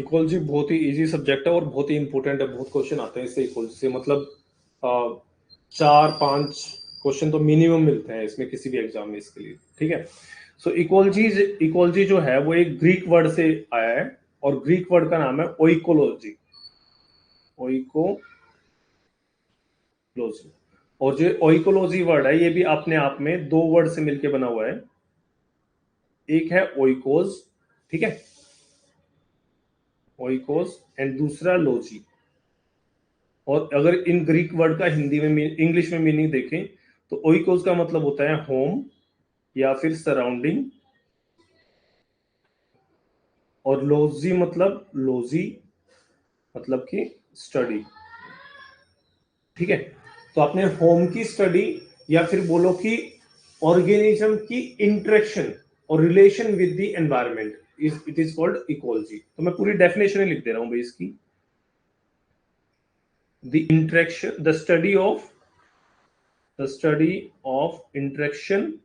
Ecology बहुत ही easy subject है और बहुत ही इंपॉर्टेंट है। बहुत क्वेश्चन आते हैं इससे इकोलॉजी से, मतलब 4-5 क्वेश्चन तो मिनिमम मिलते हैं इसमें किसी भी एग्जाम में इसके लिए। ठीक है, सो इकोलॉजी जो है वो एक ग्रीक वर्ड से आया है और ग्रीक वर्ड का नाम है ओइकोलॉजी। ओइकोलॉजी। और जो ओइकोलॉजी वर्ड है ये भी अपने आप में दो वर्ड से मिलकर बना हुआ है। एक है ओइकोज, ठीक है, ओइकोस, एंड दूसरा लॉजी। और अगर इन ग्रीक वर्ड का हिंदी में इंग्लिश में मीनिंग देखें तो ओइकोस का मतलब होता है होम या फिर सराउंडिंग, और लॉजी मतलब कि स्टडी। ठीक है, तो आपने होम की स्टडी या फिर बोलो कि ऑर्गेनिज्म की इंटरेक्शन और relation with the environment it is called ecology. तो मैं पूरी डेफिनेशन लिख दे रहा हूं भाई इसकी। The interaction, the study of interaction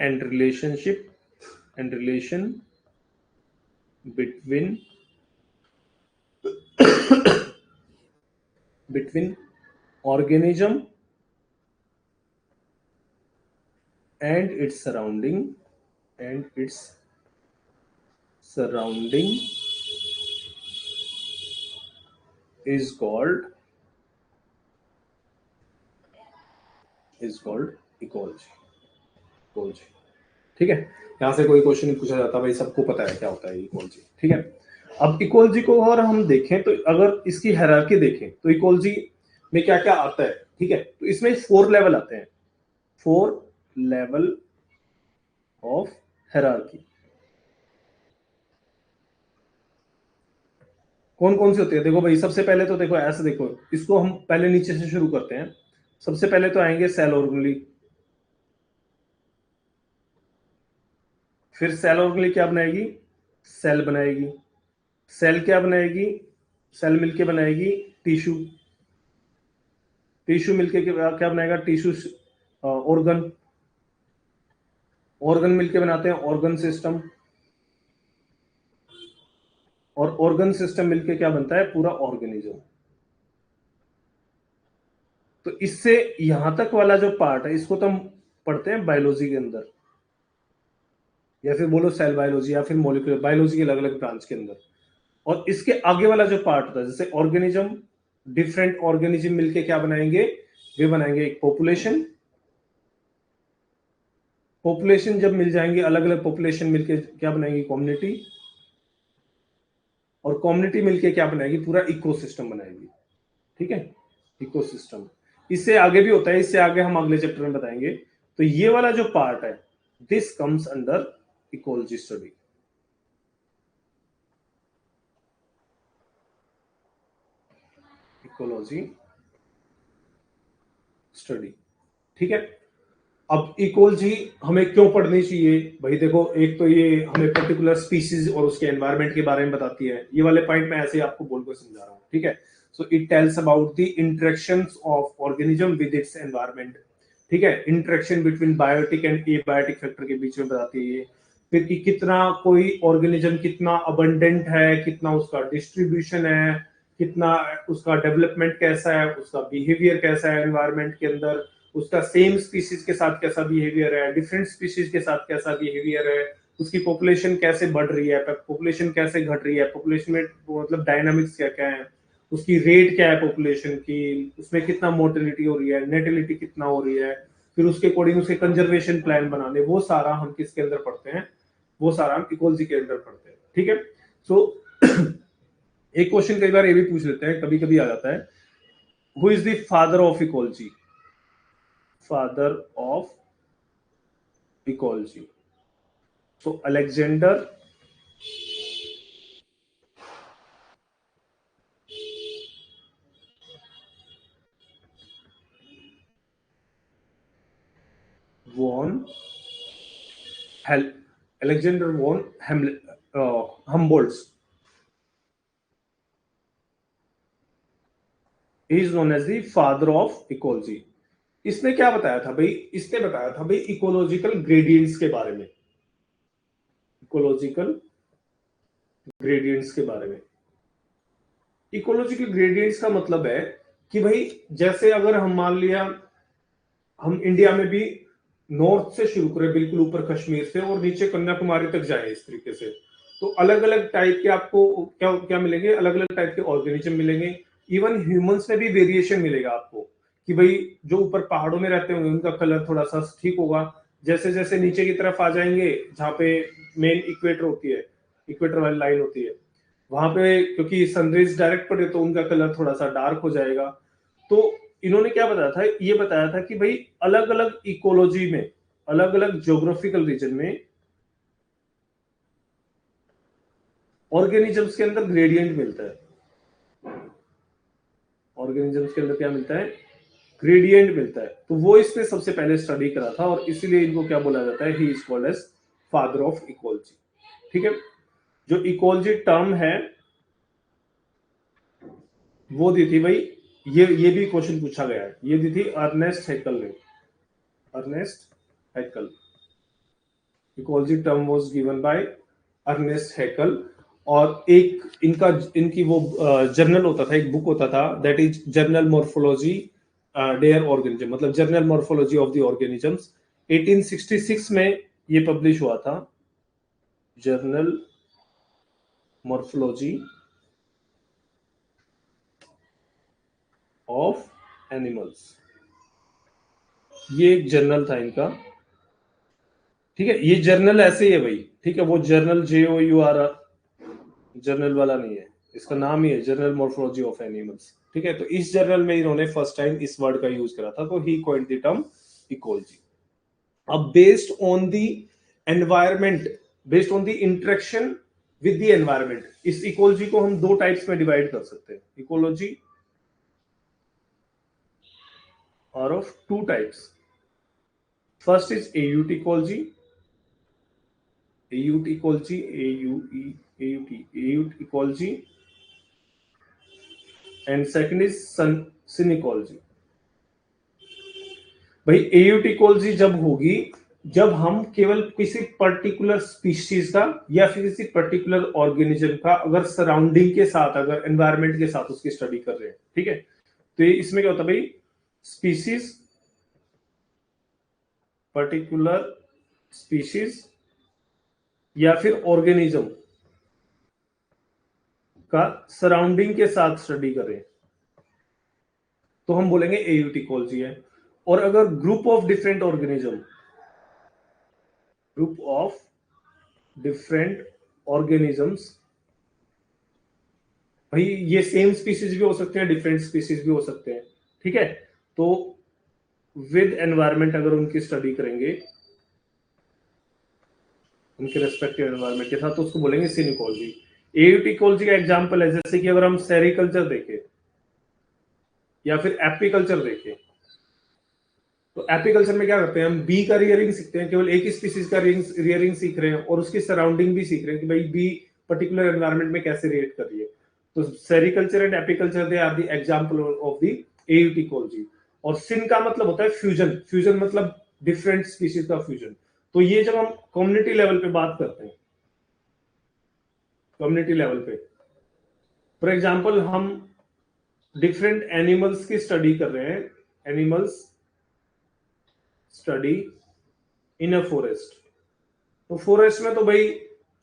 and relation between organism and its surrounding is called ecology। ठीक है, यहां से कोई क्वेश्चन नहीं पूछा जाता भाई, सबको पता है क्या होता है इकोलॉजी। ठीक है, अब इकोलॉजी को अगर हम देखें तो अगर इसकी हायरार्की देखें तो इकोलॉजी में क्या क्या आता है। ठीक है, तो इसमें 4 लेवल आते हैं, 4 लेवल ऑफ हायरार्की। कौन कौन सी होती है? देखो भाई, सबसे पहले तो देखो ऐसे, देखो इसको हम पहले नीचे से शुरू करते हैं। सबसे पहले तो आएंगे सेल ऑर्गेनली। फिर सेल ऑर्गेनली क्या बनाएगी? सेल बनाएगी। सेल क्या बनाएगी? सेल मिलके बनाएगी टिश्यू। टिश्यू मिलके क्या बनाएगा? Tissue organ. ऑर्गन मिलके बनाते हैं ऑर्गन सिस्टम। और ऑर्गन सिस्टम मिलके क्या बनता है? पूरा ऑर्गेनिज्म। तो इससे यहां तक वाला जो पार्ट है इसको तो हम पढ़ते हैं बायोलॉजी के अंदर, या फिर बोलो सेल बायोलॉजी या फिर मॉलिक्यूलर बायोलॉजी के अलग अलग ब्रांच के अंदर। और इसके आगे वाला जो पार्ट होता है, जैसे ऑर्गेनिज्म, डिफरेंट ऑर्गेनिज्म मिलके क्या बनाएंगे? वे बनाएंगे एक पॉपुलेशन। पॉपुलेशन जब मिल जाएंगे, अलग अलग पॉपुलेशन मिलके क्या बनाएंगी? कम्युनिटी। और कम्युनिटी मिलके क्या बनाएगी? पूरा इकोसिस्टम बनाएगी। ठीक है, इकोसिस्टम। इससे आगे भी होता है, इससे आगे हम अगले चैप्टर में बताएंगे। तो ये वाला जो पार्ट है, this comes under ecology study. Ecology study. ठीक है, अब इकोलॉजी हमें क्यों पढ़नी चाहिए भाई? देखो, एक तो ये हमें पर्टिकुलर स्पीसीज और उसके एनवायरनमेंट के बारे में बताती है। ये वाले पॉइंट मैं ऐसे ही आपको बोल कर समझा रहा हूं। ठीक है, so it tells about the interactions of organism with its environment. ठीक है, interaction between biotic and abiotic factor के बीच में बताती है ये। फिर कि कितना कोई ऑर्गेनिज्म कितना अबंडेंट है, कितना उसका डिस्ट्रीब्यूशन है, कितना उसका डेवलपमेंट कैसा है, उसका बिहेवियर कैसा है एनवायरनमेंट के अंदर, उसका सेम स्पीसीज के साथ कैसा बिहेवियर है, डिफरेंट स्पीसीज के साथ कैसा बिहेवियर है, उसकी पॉपुलेशन कैसे बढ़ रही है, पॉपुलेशन कैसे घट रही है, पॉपुलेशन में मतलब डायनामिक्स क्या क्या है, उसकी रेट क्या है पॉपुलेशन की, उसमें कितना मोर्टेलिटी हो रही है, नेटिलिटी कितना हो रही है, फिर उसके अकॉर्डिंग उसके कंजर्वेशन प्लान बनाने, वो सारा हम किसके अंदर पढ़ते हैं? वो सारा हम इकोलॉजी के अंदर पढ़ते हैं। ठीक है, सो एक क्वेश्चन कई बार ये भी पूछ लेते हैं, कभी कभी आ जाता है, who is the father of ecology? Father of ecology. So Alexander von Humboldt. He is known as the father of ecology. इसने क्या बताया था भाई? इसने बताया था भाई इकोलॉजिकल ग्रेडियंट्स के बारे में। इकोलॉजिकल ग्रेडियंट्स के बारे में। इकोलॉजिकल ग्रेडियंट्स का मतलब है कि भाई जैसे अगर हम मान लिया हम इंडिया में भी नॉर्थ से शुरू करें, बिल्कुल ऊपर कश्मीर से और नीचे कन्याकुमारी तक जाए इस तरीके से, तो अलग अलग टाइप के आपको क्या क्या मिलेंगे, अलग अलग टाइप के ऑर्गेनिज्म मिलेंगे। इवन ह्यूमंस में भी वेरिएशन मिलेगा आपको कि भाई जो ऊपर पहाड़ों में रहते होंगे उनका कलर थोड़ा सा ठीक होगा, जैसे जैसे नीचे की तरफ आ जाएंगे जहाँ पे मेन इक्वेटर होती है, इक्वेटर वाली लाइन होती है, वहां पे क्योंकि सनरेज डायरेक्ट पड़े तो उनका कलर थोड़ा सा डार्क हो जाएगा। तो इन्होंने क्या बताया था, ये बताया था कि भाई अलग अलग इकोलॉजी में, अलग अलग ज्योग्राफिकल रीजन में ऑर्गेनिजम्स के अंदर ग्रेडियंट मिलता है। ऑर्गेनिजम्स के अंदर क्या मिलता है, ग्रेडियंट मिलता है। तो वो इसने सबसे पहले स्टडी करा था और इसीलिए इनको क्या बोला जाता है, he is called as father of ecology. ठीक है, जो इकोलॉजी टर्म है वो दी थी भाई, ये भी क्वेश्चन पूछा गया है, ये दी थी अर्नेस्ट हैकल ने, Ernest Haeckel. Ecology term was given by Ernest Haeckel. और एक इनकी वो जर्नल होता था, एक बुक होता था, that is journal morphology their organism, मतलब journal morphology of the organisms. 1866 में ये पब्लिश हुआ था, जर्नल मॉर्फोलॉजी ऑफ एनिमल्स, ये एक जर्नल था इनका। ठीक है, ये जर्नल ऐसे ही है भाई, ठीक है, वो जर्नल JOUR जर्नल वाला नहीं है, इसका नाम ही है जर्नल मॉर्फोलॉजी ऑफ एनिमल्स। ठीक है, तो इस जर्नल में इन्होंने फर्स्ट टाइम इस वर्ड का यूज करा था, तो ही कॉइन्ड द टर्म इकोलॉजी। अब based on the environment, based on the interaction with the environment, इस इकोलॉजी को हम दो टाइप्स में डिवाइड कर सकते हैं, इकोलॉजी और of two types. First is AUT ecology, AUT ecology, AUT ecology, and second is synecology. भाई AUT इकोलॉजी जब होगी जब हम केवल किसी पर्टिकुलर स्पीशीज का या फिर किसी पर्टिकुलर ऑर्गेनिज्म का अगर सराउंडिंग के साथ, अगर एनवायरमेंट के साथ उसकी स्टडी कर रहे हैं। ठीक है, तो ये इसमें क्या होता है भाई, स्पीशीज, पर्टिकुलर स्पीशीज या फिर ऑर्गेनिज्म का सराउंडिंग के साथ स्टडी करें तो हम बोलेंगे AUT इकोलॉजी है। और अगर group of different organism, group of different organisms, भाई ये सेम स्पीसीज भी हो सकते हैं, डिफरेंट स्पीसीज भी हो सकते हैं। ठीक है, तो विद एनवायरमेंट अगर उनकी स्टडी करेंगे, उनके रेस्पेक्टिव एनवायरमेंट के साथ, तो उसको बोलेंगे सिनिकोलॉजी। AUT इकोलॉजी का एग्जांपल है जैसे कि अगर हम सेरिकल्चर देखें या फिर एपीकल्चर देखें, तो एपीकल्चर में क्या करते हैं, हम बी का रियरिंग सीखते हैं, केवल एक ही स्पीसीज का रियरिंग सीख रहे हैं और उसकी सराउंडिंग भी सीख रहे हैं कि भाई बी पर्टिकुलर एनवायरमेंट में कैसे रिएक्ट कर रही है। तो sericulture and apiculture they are the example of the AUT ecology. और सिन का मतलब होता है फ्यूजन, फ्यूजन मतलब डिफरेंट स्पीसीज का फ्यूजन। तो ये जब हम कम्युनिटी लेवल पे बात करते हैं, कम्युनिटी लेवल पे फॉर एग्जांपल हम डिफरेंट एनिमल्स की स्टडी कर रहे हैं, animals study in a forest. तो फॉरेस्ट में तो भाई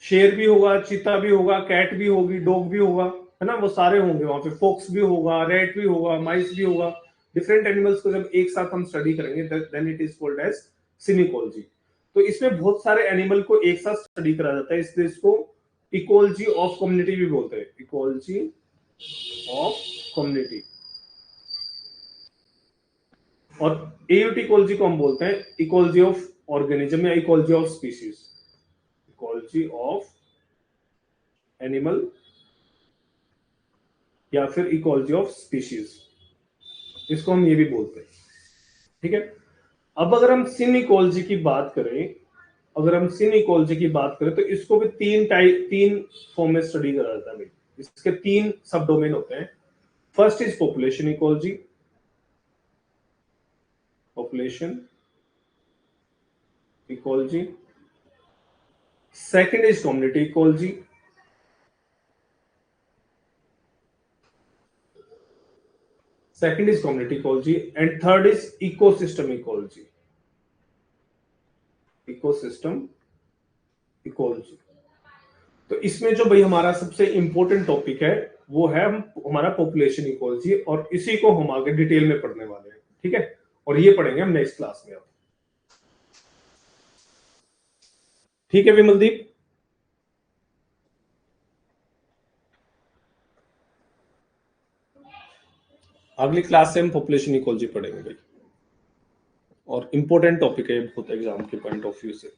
शेर भी होगा, चीता भी होगा, कैट भी होगी, डॉग भी होगा, है ना, वो सारे होंगे वहां पे, फॉक्स भी होगा, रेट भी होगा, माइस भी होगा। डिफरेंट एनिमल्स को जब एक साथ हम स्टडी करेंगे then it is called as synecology. तो इसमें बहुत सारे एनिमल को एक साथ स्टडी करा जाता है, इसलिए इसको इकोलॉजी ऑफ कम्युनिटी भी बोलते हैं, इकोलॉजी ऑफ कम्युनिटी। और AUT इकोलॉजी को हम बोलते हैं इकोलॉजी ऑफ ऑर्गेनिज्म या ecology of species, ecology of animal या फिर इकोलॉजी ऑफ स्पीशीज, इसको हम ये भी बोलते हैं। ठीक है, अब अगर हम सिन इकोलॉजी की बात करें, अगर हम सिन इकोलॉजी की बात करें तो इसको भी तीन फॉर्म में स्टडी करा जाता है भाई। इसके तीन सब डोमेन होते हैं। First is population ecology, population ecology. Second is community ecology, second is community ecology, and third is ecosystem ecology. ecosystem ecology, तो इसमें जो भाई हमारा सबसे इंपॉर्टेंट टॉपिक है वो है हमारा पॉपुलेशन इकोलॉजी, और इसी को हम आगे डिटेल में पढ़ने वाले हैं, ठीक है। और ये पढ़ेंगे हम नेक्स्ट क्लास में। ठीक है विमलदीप, अगली क्लास से हम पॉपुलेशन इकोलॉजी पढ़ेंगे भाई, और इंपॉर्टेंट टॉपिक है बहुत एग्जाम के पॉइंट ऑफ व्यू से।